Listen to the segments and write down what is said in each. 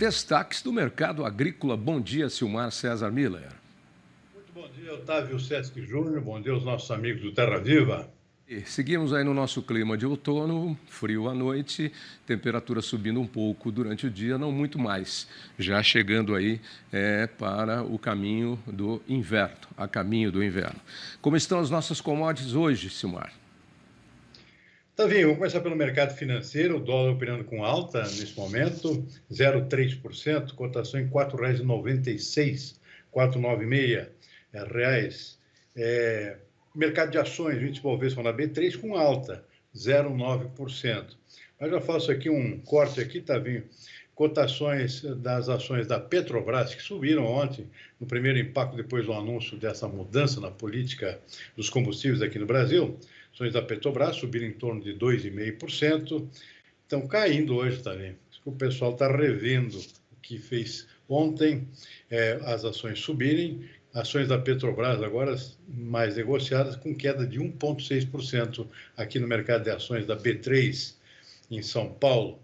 destaques do mercado agrícola. Bom dia, Silmar César Miller. Muito bom dia, Otávio Sesc Júnior. Bom dia aos nossos amigos do Terra Viva. E seguimos aí no nosso clima de outono, frio à noite, temperatura subindo um pouco durante o dia, não muito mais, já chegando aí para o caminho do inverno, a caminho do inverno. Como estão as nossas commodities hoje, Silmar? Tavinho, vamos começar pelo mercado financeiro, o dólar operando com alta nesse momento, 0,3%, cotação em R$ 4,96, 4,96 reais. Mercado de ações, o índice Bovespa na B3 com alta, 0,9%. Mas já faço aqui um corte aqui, Tavinho, cotações das ações da Petrobras, que subiram ontem, no primeiro impacto depois do anúncio dessa mudança na política dos combustíveis aqui no Brasil. Ações da Petrobras subiram em torno de 2,5%, estão caindo hoje também. O pessoal está revendo o que fez ontem, as ações subirem, ações da Petrobras agora mais negociadas com queda de 1,6% aqui no mercado de ações da B3 em São Paulo.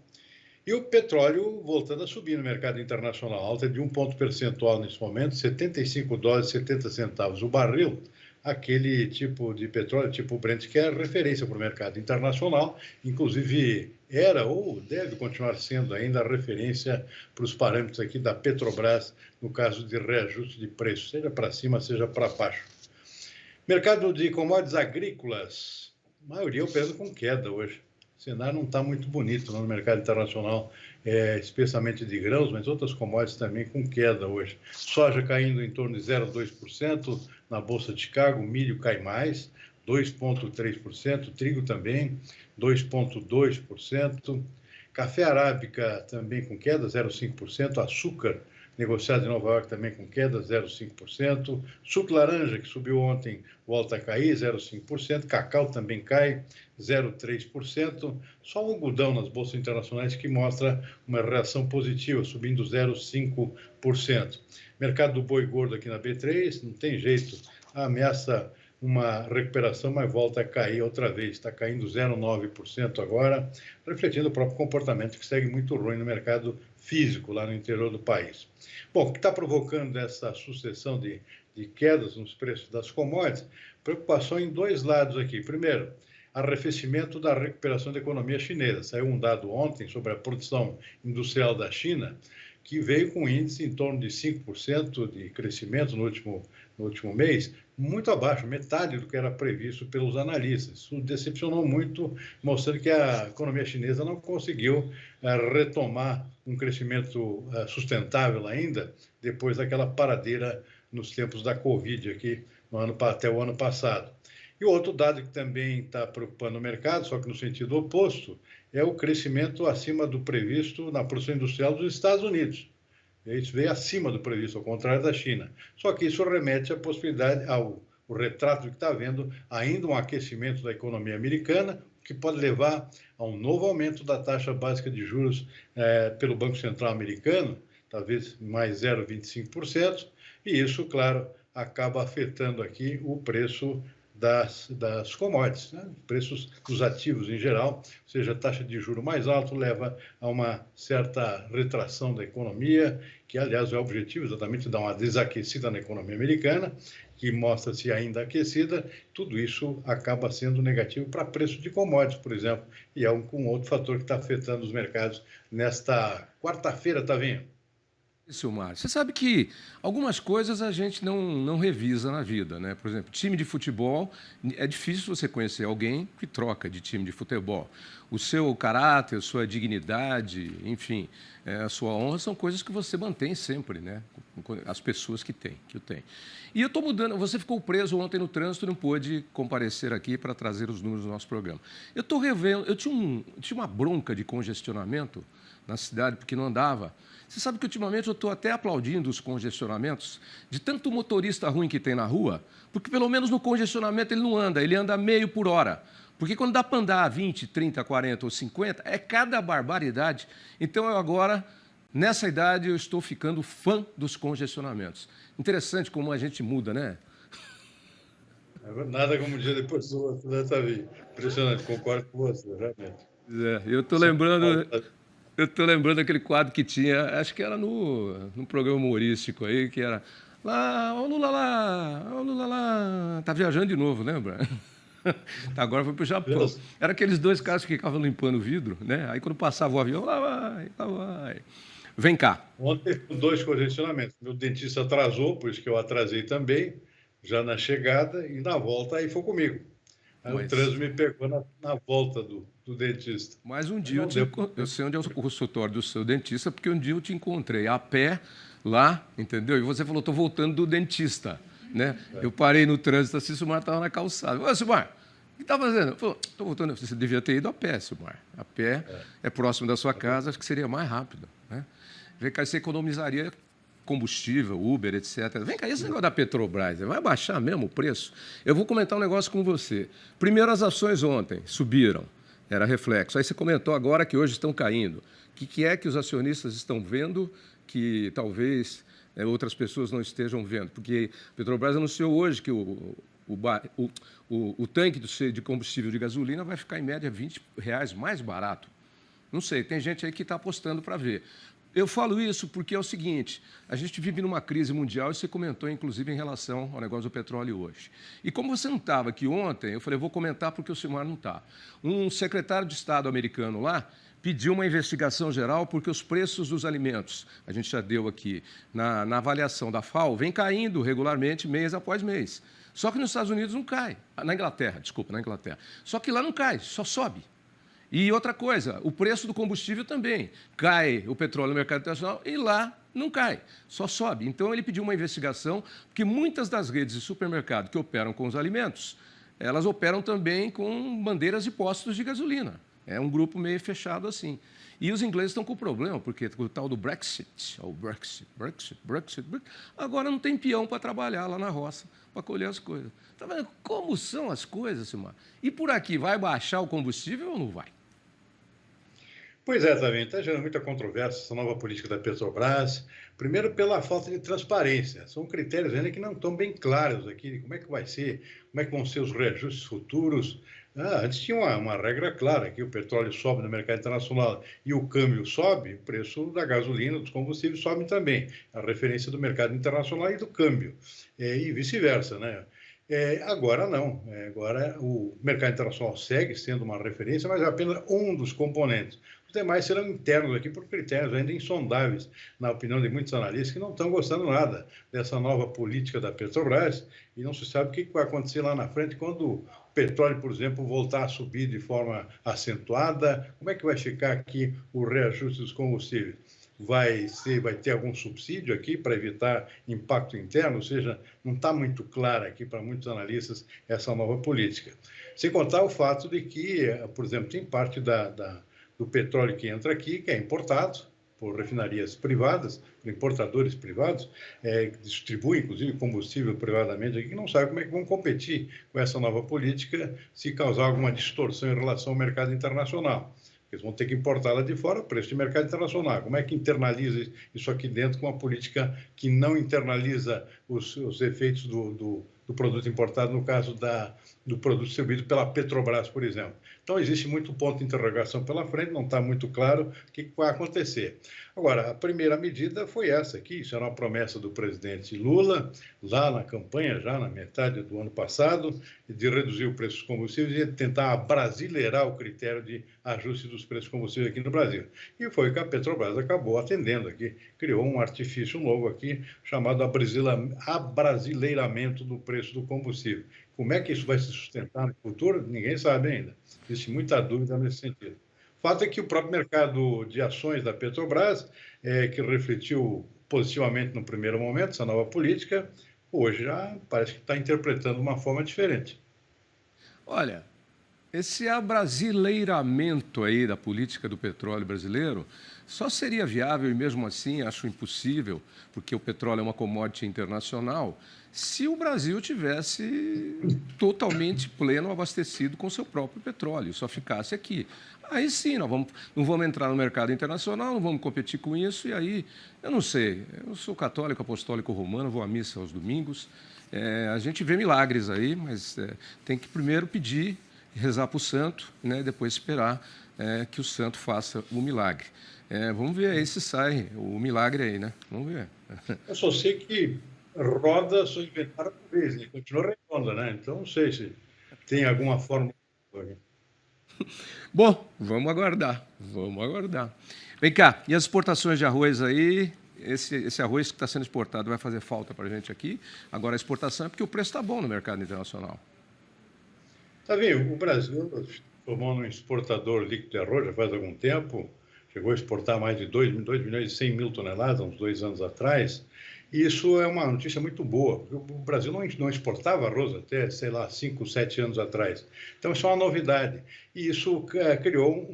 E o petróleo voltando a subir no mercado internacional, alta de 1 ponto percentual nesse momento, $70,70 o barril, aquele tipo de petróleo, tipo Brent, que é referência para o mercado internacional, inclusive era ou deve continuar sendo ainda a referência para os parâmetros aqui da Petrobras, no caso de reajuste de preço, seja para cima, seja para baixo. Mercado de commodities agrícolas, a maioria operando com queda hoje. O cenário não está muito bonito no mercado internacional, especialmente de grãos, mas outras commodities também com queda hoje. Soja caindo em torno de 0,2% na Bolsa de Chicago, milho cai mais, 2,3%, trigo também, 2,2%. Café arábica também com queda, 0,5%, açúcar negociado em Nova York também com queda, 0,5%. Suco laranja, que subiu ontem, volta a cair, 0,5%. Cacau também cai, 0,3%. Só o algodão nas bolsas internacionais que mostra uma reação positiva, subindo 0,5%. Mercado do boi gordo aqui na B3, não tem jeito, ameaça uma recuperação, mas volta a cair outra vez. Está caindo 0,9% agora, refletindo o próprio comportamento que segue muito ruim no mercado físico lá no interior do país. Bom, o que está provocando essa sucessão de quedas nos preços das commodities? Preocupação em dois lados aqui. Primeiro, arrefecimento da recuperação da economia chinesa. Saiu um dado ontem sobre a produção industrial da China, que veio com um índice em torno de 5% de crescimento no último mês, muito abaixo, metade do que era previsto pelos analistas. Isso decepcionou muito, mostrando que a economia chinesa não conseguiu retomar um crescimento sustentável ainda, depois daquela paradeira nos tempos da Covid aqui, até o ano passado. E o outro dado que também está preocupando o mercado, só que no sentido oposto, é o crescimento acima do previsto na produção industrial dos Estados Unidos. Isso veio acima do previsto, ao contrário da China. Só que isso remete à possibilidade, ao retrato de que está havendo ainda um aquecimento da economia americana, que pode levar a um novo aumento da taxa básica de juros pelo Banco Central americano, talvez mais 0,25%, e isso, claro, acaba afetando aqui o preço das commodities, né? Preços dos ativos em geral, ou seja, a taxa de juro mais alta leva a uma certa retração da economia, que, aliás, é o objetivo exatamente de dar uma desaquecida na economia americana, que mostra-se ainda aquecida. Tudo isso acaba sendo negativo para preço de commodities, por exemplo, e é um outro fator que está afetando os mercados nesta quarta-feira, Tavinho. Silmar, você sabe que algumas coisas a gente não revisa na vida, né? Por exemplo, time de futebol, é difícil você conhecer alguém que troca de time de futebol. O seu caráter, sua dignidade, enfim, a sua honra são coisas que você mantém sempre, né? As pessoas que o têm. E eu estou mudando, você ficou preso ontem no trânsito e não pôde comparecer aqui para trazer os números do nosso programa. Eu estou revendo, eu tinha uma bronca de congestionamento na cidade, porque não andava. Você sabe que ultimamente eu estou até aplaudindo os congestionamentos de tanto motorista ruim que tem na rua, porque pelo menos no congestionamento ele não anda, ele anda meio por hora. Porque quando dá para andar 20, 30, 40 ou 50, é cada barbaridade. Então eu agora, nessa idade, eu estou ficando fã dos congestionamentos. Interessante como a gente muda, né? Nada como um dia depois do outro, né, Tavinho? Impressionante, concordo com você, realmente. Eu estou São lembrando. Paulo. Eu estou lembrando daquele quadro que tinha, acho que era no programa humorístico aí, que era lá, ó o Lula lá, ó o Lula lá. Tá viajando de novo, lembra? Tá, agora foi pro Japão. Era aqueles dois caras que ficavam limpando o vidro, né? Aí quando passava o avião, lá vai, lá vai. Vem cá. Ontem teve dois congestionamentos. Meu dentista atrasou, por isso que eu atrasei também, já na chegada, e na volta aí foi comigo. Aí o Mas, trânsito me pegou na volta do dentista. mas um Mas dia não deu. eu sei onde é o consultório do seu dentista, porque um dia eu te encontrei a pé lá, entendeu? E você falou, estou voltando do dentista, né? Eu parei no trânsito assim, o Silmar estava na calçada. Ô, Silmar, o que está fazendo? Estou voltando. Você devia ter ido a pé, Silmar. A pé é próximo da sua casa, acho que seria mais rápido, né? Vem cá, você economizaria combustível, Uber, etc. Vem cá, esse negócio da Petrobras, vai baixar mesmo o preço? Eu vou comentar um negócio com você. Primeiro, as ações ontem subiram, era reflexo. Aí você comentou agora que hoje estão caindo. O que é que os acionistas estão vendo que talvez outras pessoas não estejam vendo? Porque a Petrobras anunciou hoje que o tanque de combustível de gasolina vai ficar, em média, R$ 20 mais barato. Não sei, tem gente aí que está apostando para ver. Eu falo isso porque é o seguinte, a gente vive numa crise mundial, e você comentou, inclusive, em relação ao negócio do petróleo hoje. E como você não estava aqui ontem, eu falei, vou comentar porque o Silmar não está. Um secretário de Estado americano lá pediu uma investigação geral porque os preços dos alimentos, a gente já deu aqui, na avaliação da FAO, vem caindo regularmente, mês após mês. Só que nos Estados Unidos não cai. Na Inglaterra. Só que lá não cai, só sobe. E outra coisa, o preço do combustível também. Cai o petróleo no mercado internacional e lá não cai, só sobe. Então, ele pediu uma investigação, porque muitas das redes de supermercado que operam com os alimentos, elas operam também com bandeiras de postos de gasolina. É um grupo meio fechado assim. E os ingleses estão com problema, porque o tal do Brexit, agora não tem peão para trabalhar lá na roça, para colher as coisas. Está vendo como são as coisas, Silmar? E por aqui, vai baixar o combustível ou não vai? Pois é, também está gerando muita controvérsia essa nova política da Petrobras. Primeiro, pela falta de transparência. São critérios ainda que não estão bem claros aqui de como é que vai ser, como é que vão ser os reajustes futuros. Antes tinha uma regra clara, que o petróleo sobe no mercado internacional e o câmbio sobe, o preço da gasolina, dos combustíveis sobe também. A referência do mercado internacional e do câmbio. E vice-versa, né? Agora não. Agora o mercado internacional segue sendo uma referência, mas é apenas um dos componentes. Os demais serão internos aqui por critérios ainda insondáveis, na opinião de muitos analistas, que não estão gostando nada dessa nova política da Petrobras e não se sabe o que vai acontecer lá na frente quando o petróleo, por exemplo, voltar a subir de forma acentuada. Como é que vai ficar aqui o reajuste dos combustíveis? Vai ter algum subsídio aqui para evitar impacto interno, ou seja, não está muito clara aqui para muitos analistas essa nova política. Sem contar o fato de que, por exemplo, tem parte do petróleo que entra aqui, que é importado por refinarias privadas, por importadores privados, que distribuem, inclusive, combustível privadamente aqui, que não sabem como é que vão competir com essa nova política se causar alguma distorção em relação ao mercado internacional. Eles vão ter que importá-la de fora, preço de mercado internacional. Como é que internaliza isso aqui dentro com uma política que não internaliza os efeitos do produto importado, no caso do produto distribuído pela Petrobras, por exemplo? Então, existe muito ponto de interrogação pela frente, não está muito claro o que vai acontecer. Agora, a primeira medida foi essa aqui, isso era uma promessa do presidente Lula, lá na campanha, já na metade do ano passado, de reduzir o preço dos combustíveis e tentar abrasileirar o critério de ajuste dos preços dos combustíveis aqui no Brasil. E foi o que a Petrobras acabou atendendo aqui, criou um artifício novo aqui, chamado abrasileiramento do preço do combustível. Como é que isso vai se sustentar no futuro? Ninguém sabe ainda. Existe muita dúvida nesse sentido. O fato é que o próprio mercado de ações da Petrobras, que refletiu positivamente no primeiro momento essa nova política, hoje já parece que está interpretando de uma forma diferente. Olha, esse abrasileiramento aí da política do petróleo brasileiro só seria viável, e mesmo assim acho impossível, porque o petróleo é uma commodity internacional, se o Brasil tivesse totalmente pleno abastecido com seu próprio petróleo, só ficasse aqui. Aí sim, não vamos entrar no mercado internacional, não vamos competir com isso, e aí, eu não sei, eu sou católico, apostólico romano, vou à missa aos domingos, a gente vê milagres aí, mas tem que primeiro pedir, rezar para o santo, né, depois esperar que o santo faça o milagre. Vamos ver aí se sai o milagre aí, né? Vamos ver. Eu só sei que roda só inventaram uma vez, né? Continua redonda, né? Então, não sei se tem alguma forma. Bom, vamos aguardar, vamos aguardar. Vem cá, e as exportações de arroz aí? Esse arroz que está sendo exportado vai fazer falta para a gente aqui. Agora, a exportação é porque o preço está bom no mercado internacional. Tá vendo? O Brasil se tornou um exportador líquido de arroz já faz algum tempo. Chegou a exportar mais de 2 milhões e 100 mil toneladas, uns 2 anos atrás. E isso é uma notícia muito boa, porque o Brasil não exportava arroz até, sei lá, 5, 7 anos atrás. Então, isso é uma novidade. E isso criou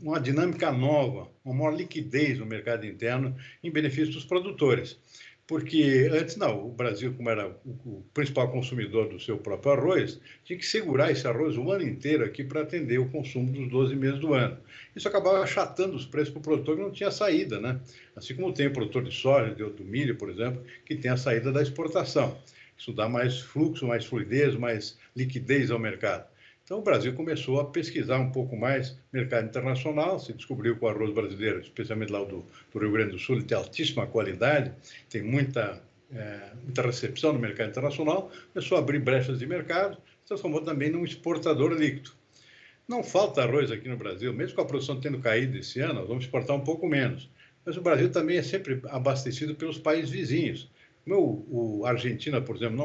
uma dinâmica nova, uma maior liquidez no mercado interno em benefício dos produtores. Porque antes, não, o Brasil, como era o principal consumidor do seu próprio arroz, tinha que segurar esse arroz o ano inteiro aqui para atender o consumo dos 12 meses do ano. Isso acabava achatando os preços para o produtor que não tinha saída, né? Assim como tem o produtor de soja, do milho, por exemplo, que tem a saída da exportação. Isso dá mais fluxo, mais fluidez, mais liquidez ao mercado. Então, o Brasil começou a pesquisar um pouco mais mercado internacional, se descobriu que o arroz brasileiro, especialmente lá do Rio Grande do Sul, ele tem altíssima qualidade, tem muita recepção no mercado internacional, começou a abrir brechas de mercado, se transformou também num exportador líquido. Não falta arroz aqui no Brasil, mesmo com a produção tendo caído esse ano, nós vamos exportar um pouco menos. Mas o Brasil também é sempre abastecido pelos países vizinhos. O Argentina, por exemplo,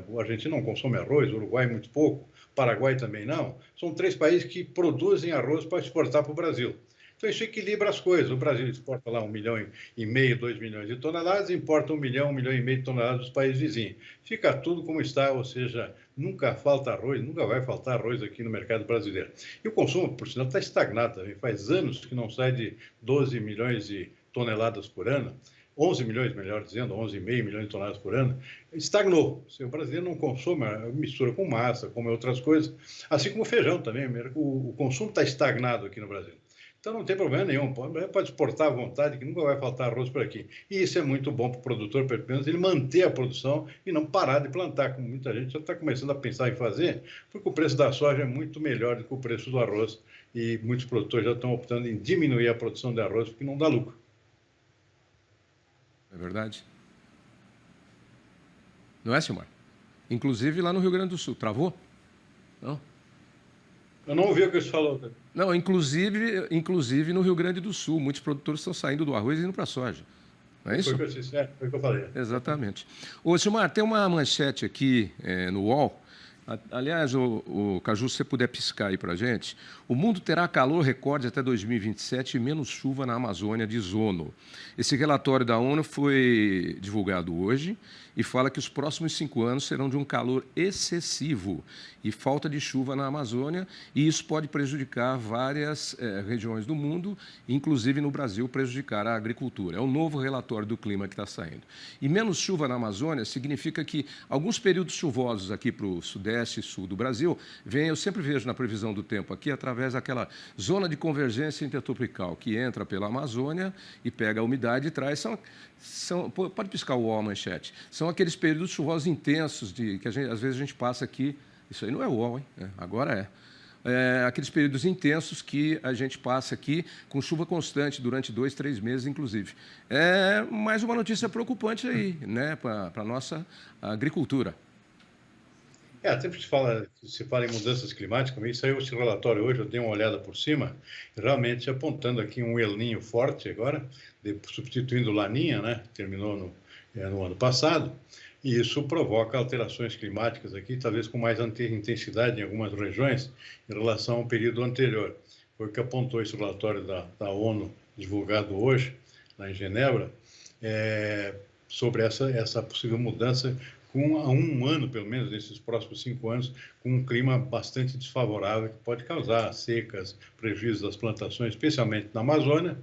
o Argentina não consome arroz, o Uruguai muito pouco, Paraguai também não. São 3 países que produzem arroz para exportar para o Brasil. Então, isso equilibra as coisas. O Brasil exporta lá 1,5 milhão, 2 milhões de toneladas, importa 1 milhão, 1,5 milhão de toneladas dos países vizinhos. Fica tudo como está, ou seja, nunca falta arroz, nunca vai faltar arroz aqui no mercado brasileiro. E o consumo, por sinal, está estagnado também. Faz anos que não sai de 12 milhões de toneladas por ano. 11 milhões, melhor dizendo, 11,5 milhões de toneladas por ano, estagnou. O brasileiro não consome, mistura com massa, come outras coisas, assim como o feijão também. O consumo está estagnado aqui no Brasil. Então não tem problema nenhum, pode exportar à vontade, que nunca vai faltar arroz por aqui. E isso é muito bom para o produtor, pelo menos ele manter a produção e não parar de plantar, como muita gente já está começando a pensar em fazer, porque o preço da soja é muito melhor do que o preço do arroz e muitos produtores já estão optando em diminuir a produção de arroz, porque não dá lucro. É verdade? Não é, Silmar? Inclusive lá no Rio Grande do Sul. Travou? Não? Eu não ouvi o que você falou. Não, inclusive no Rio Grande do Sul. Muitos produtores estão saindo do arroz e indo para a soja. Não é isso? Foi o que eu falei. Exatamente. Ô, Silmar, tem uma manchete aqui no UOL. Aliás, o Caju, se você puder piscar aí para a gente. O mundo terá calor recorde até 2027 e menos chuva na Amazônia, diz ONU. Esse relatório da ONU foi divulgado hoje e fala que os próximos 5 anos serão de um calor excessivo e falta de chuva na Amazônia, e isso pode prejudicar várias regiões do mundo, inclusive no Brasil, prejudicar a agricultura. É o novo relatório do clima que está saindo. E menos chuva na Amazônia significa que alguns períodos chuvosos aqui para o sudeste e sul do Brasil, eu sempre vejo na previsão do tempo aqui, através daquela zona de convergência intertropical, que entra pela Amazônia e pega a umidade e traz. Pode piscar o UOL, manchete. São aqueles períodos chuvosos intensos que às vezes a gente passa aqui. Isso aí não é o UOL, hein? Agora é. Aqueles períodos intensos que a gente passa aqui com chuva constante durante 2, 3 meses, inclusive. É mais uma notícia preocupante aí, né, para a nossa agricultura. Sempre se fala em mudanças climáticas, mas saiu esse relatório hoje, eu dei uma olhada por cima, realmente apontando aqui um El Niño forte agora, substituindo o Laninha, né, terminou no ano passado, e isso provoca alterações climáticas aqui, talvez com mais intensidade em algumas regiões, em relação ao período anterior. Foi o que apontou esse relatório da ONU, divulgado hoje, lá em Genebra, sobre essa possível mudança há um ano, pelo menos, nesses próximos 5 anos, com um clima bastante desfavorável, que pode causar secas, prejuízos das plantações, especialmente na Amazônia,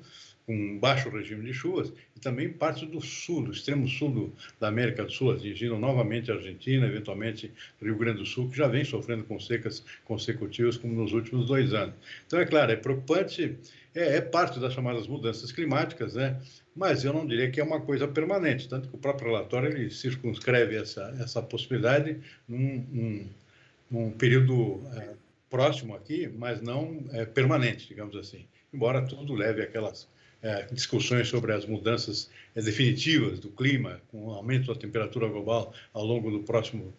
com um baixo regime de chuvas, e também partes do sul, do extremo sul da América do Sul, atingindo novamente a Argentina, eventualmente Rio Grande do Sul, que já vem sofrendo com secas consecutivas, como nos últimos 2 anos. Então, é claro, é preocupante, é parte das chamadas mudanças climáticas, né? Mas eu não diria que é uma coisa permanente, tanto que o próprio relatório ele circunscreve essa possibilidade num período próximo aqui, mas não permanente, digamos assim. Embora tudo leve aquelas discussões sobre as mudanças definitivas do clima, com o aumento da temperatura global ao longo do próximo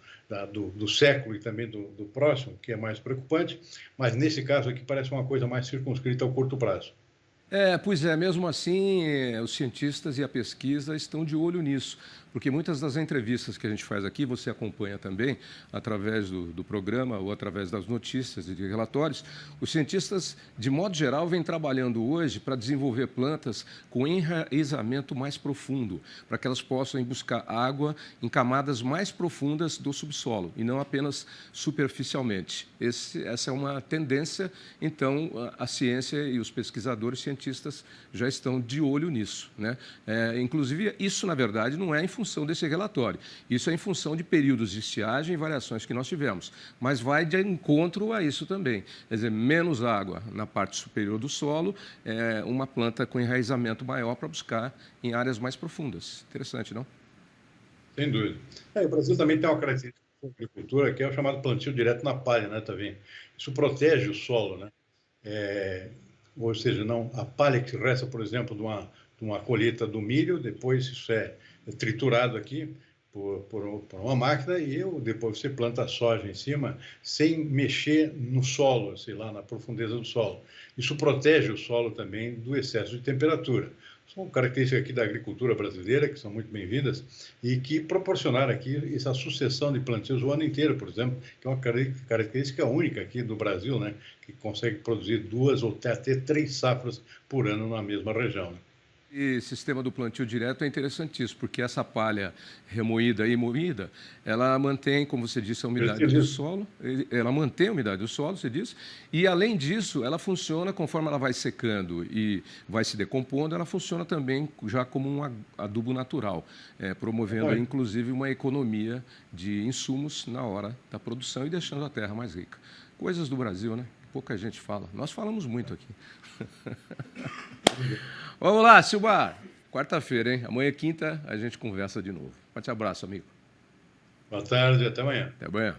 do século e também do próximo, que é mais preocupante, mas nesse caso aqui parece uma coisa mais circunscrita ao curto prazo. Pois é, mesmo assim, os cientistas e a pesquisa estão de olho nisso, porque muitas das entrevistas que a gente faz aqui, você acompanha também, através do programa ou através das notícias e de relatórios, os cientistas, de modo geral, vêm trabalhando hoje para desenvolver plantas com enraizamento mais profundo, para que elas possam buscar água em camadas mais profundas do subsolo, e não apenas superficialmente. Essa é uma tendência, então, a ciência e os pesquisadores cientistas já estão de olho nisso, né? Inclusive, isso, na verdade, não é em função desse relatório. Isso é em função de períodos de estiagem e variações que nós tivemos. Mas vai de encontro a isso também. Quer dizer, menos água na parte superior do solo, uma planta com enraizamento maior para buscar em áreas mais profundas. Interessante, não? Sem dúvida. O Brasil também tem uma característica da agricultura que é o chamado plantio direto na palha, né, Tavinho? Isso protege o solo, né? Ou seja, não, a palha que resta, por exemplo, de uma colheita do milho, depois isso é triturado aqui por uma máquina e depois você planta a soja em cima sem mexer no solo, sei lá, na profundeza do solo. Isso protege o solo também do excesso de temperatura. São características aqui da agricultura brasileira, que são muito bem-vindas, e que proporcionaram aqui essa sucessão de plantios o ano inteiro, por exemplo, que é uma característica única aqui do Brasil, né, que consegue produzir 2 ou até 3 safras por ano na mesma região. Né? E sistema do plantio direto é interessantíssimo, porque essa palha remoída e moída, ela mantém, como você disse, a umidade do solo, ela mantém a umidade do solo, você disse, e além disso, ela funciona, conforme ela vai secando e vai se decompondo, ela funciona também já como um adubo natural, promovendo, inclusive, uma economia de insumos na hora da produção e deixando a terra mais rica. Coisas do Brasil, né? Pouca gente fala. Nós falamos muito aqui. Vamos lá, Silmar. Quarta-feira, hein? Amanhã, quinta, a gente conversa de novo. Forte abraço, amigo. Boa tarde e até amanhã. Até amanhã.